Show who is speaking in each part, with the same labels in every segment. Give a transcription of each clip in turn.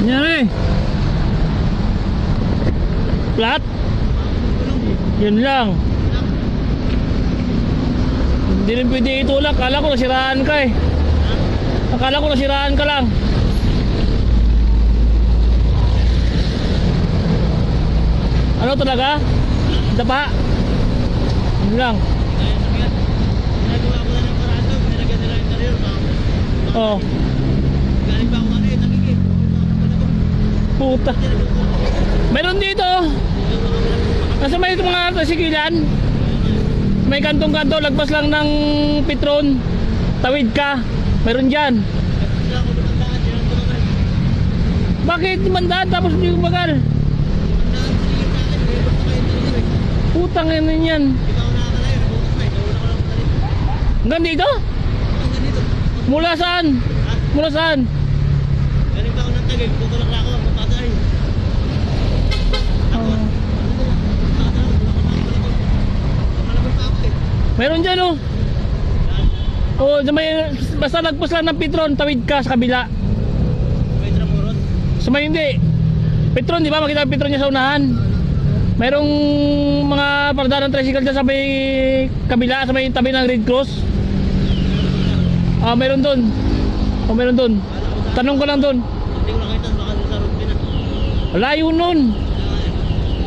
Speaker 1: Yan eh. Flat. Yun lang. Hindi rin pwede itulak. Akala ko nasiraan ka eh. Akala ko nasiraan ka lang. Ano talaga? Dapa? Yun lang.
Speaker 2: Ginagawa ko na ng parado, nilagyan nila yung interior.
Speaker 1: Oo.
Speaker 2: Galing pa ako ano eh, nakikip.
Speaker 1: Puta. Meron dito. Nasa may mga tasigilan. May kantong-kanto, lagpas lang ng Petron. Tawid ka. Meron dyan.
Speaker 2: Kaya ako lumandaan, yun ang tumagal.
Speaker 1: Bakit mandaan tapos hindi kumagal?
Speaker 2: Lumandaan, sinigit sa akin, may basta kayo interior eh.
Speaker 1: Putang ina yan.
Speaker 2: Di ba ako nakakalayo, nabukas na eh, nauna ko lang pala.
Speaker 1: Hanggang dito?
Speaker 2: Hanggang dito.
Speaker 1: Mula saan?
Speaker 2: Ha?
Speaker 1: Mula saan?
Speaker 2: Galing pa ako ng Taguig, tutulak na ako, papatay. Ako, lumalabas pa ako eh.
Speaker 1: Meron dyan oh. Oh, may, basta lagpas lang ng Petron, tawid ka sa kabila.
Speaker 2: May tramuron.
Speaker 1: Sa may hindi. Petron, di ba? Makita ang Petron niya sa unahan. Merong mga parada ng tricycle dyan sa may kabila, sa may tabi ng Red Cross. Ah, meron doon. Oh, meron doon. Tanong ko lang doon.
Speaker 2: Hindi ko nakita, baka sa rugby na.
Speaker 1: Layo nun.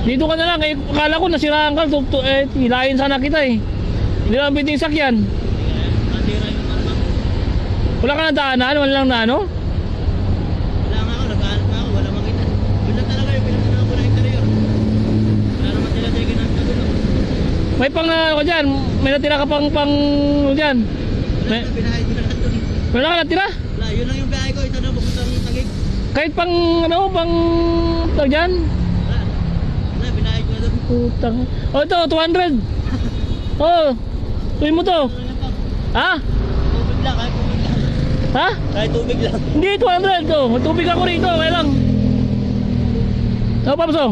Speaker 1: Dito ka na lang. Eh, akala ko nasiraan ka. Hilahin sana kita eh. Hindi lang pwedeng sakyan.
Speaker 2: Natira yung ano.
Speaker 1: Wala ka na daanan? Wala lang na ano?
Speaker 2: Wala nga ako, naghahanap nga ako, wala makita. Yun lang talaga yung pinagtanong ko na interior. Wala naman sila tayo ginagawa doon.
Speaker 1: May pang ako dyan. May natira ka pang dyan.
Speaker 2: Wala
Speaker 1: May,
Speaker 2: na, binahay ko na lang doon.
Speaker 1: wala ka natira?
Speaker 2: Wala, yun lang yung biyahe ko, ito na, pupuntang Taguig.
Speaker 1: Kahit pang ano, pang tawag dyan?
Speaker 2: Wala, wala, binahay ko na doon.
Speaker 1: Putang. Oh, ito, 200. Oh, tuloy mo to.
Speaker 2: Ano lang to?
Speaker 1: Ha?
Speaker 2: Tubig lang, kahit tubig lang.
Speaker 1: Ha?
Speaker 2: Kahit tubig lang.
Speaker 1: Hindi, 200 to. Matubig ako rito, kaya lang. Ano pa, Paso?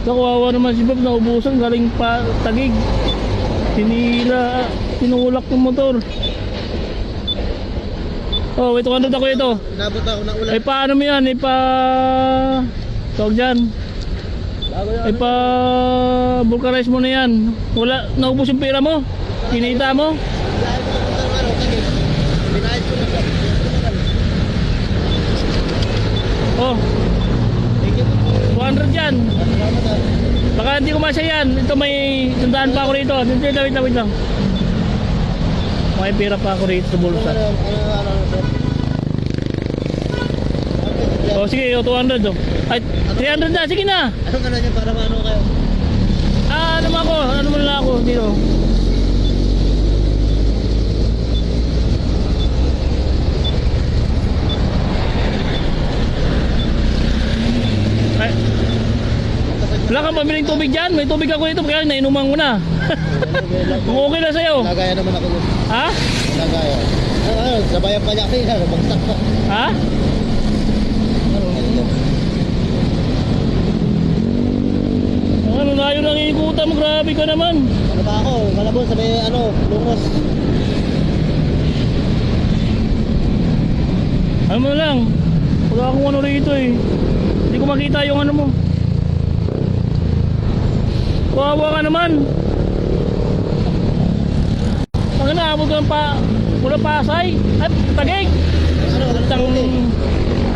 Speaker 1: Kawawa naman si Bob, naubusan, galing pa Taguig. Tinira, tinulak ng motor. Oh, wait, 200 ako ito.
Speaker 2: Nabot ako ng ulan.
Speaker 1: Ay, paano mo yan? Ay, pa... Tawag dyan.
Speaker 2: Bago yung
Speaker 1: Ay, pa... Vulcanize mo na yan. Wala, naubos yung pera mo. Kinita mo.
Speaker 2: biyahe ko na puntang ano, Taguig. Binahay ko na siya.
Speaker 1: Oh,
Speaker 2: Thank you po.
Speaker 1: 200 yan.
Speaker 2: Salamat ah.
Speaker 1: Baka hindi ko masya yan. Ito may sandaan pa ako rito. Wait lang. May pera pa ako rito sa bulsa.
Speaker 2: Ano, sir?
Speaker 1: Oh, sige, 200 oh. Ay, 300 na. Sige na.
Speaker 2: Anong ano niya para maano kayo?
Speaker 1: Ah, ano mo ako? Ano mo na ako dito? Ay, wala kang pamiling tubig dyan? May tubig ako dito kaya nainuman ko na. Kung okay na sa'yo.
Speaker 2: Nagaya naman ako.
Speaker 1: Ha?
Speaker 2: Nagaya. Ano, sabayan pa niya kayo. Bagsak pa.
Speaker 1: Ha? Ano na yun ang ikutan mo? Grabe ka naman.
Speaker 2: Ano ba ako? Malabon sa may ano, lungos.
Speaker 1: Ano mo lang? Wala akong ano rito eh. Hindi ko makita yung ano mo. Kawawa ka naman. Pag naabot ka ng mula Pasay. Ay, Taguig.
Speaker 2: Ano,
Speaker 1: Tang...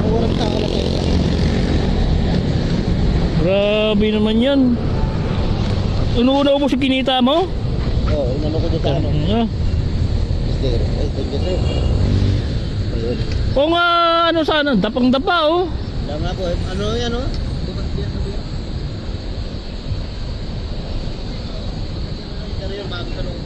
Speaker 2: walang tao na kayo.
Speaker 1: Grabe naman yan. Unuuna mo sa kinita mo?
Speaker 2: Oo, inano ko dito ano.
Speaker 1: Ah.
Speaker 2: Mister, ay, thank you sir. Ayun.
Speaker 1: O nga, ano sana, dapang-dapa oh.
Speaker 2: Dama po, ano yan oh? Bukas yan, sabi yan. Interior, bago tanong.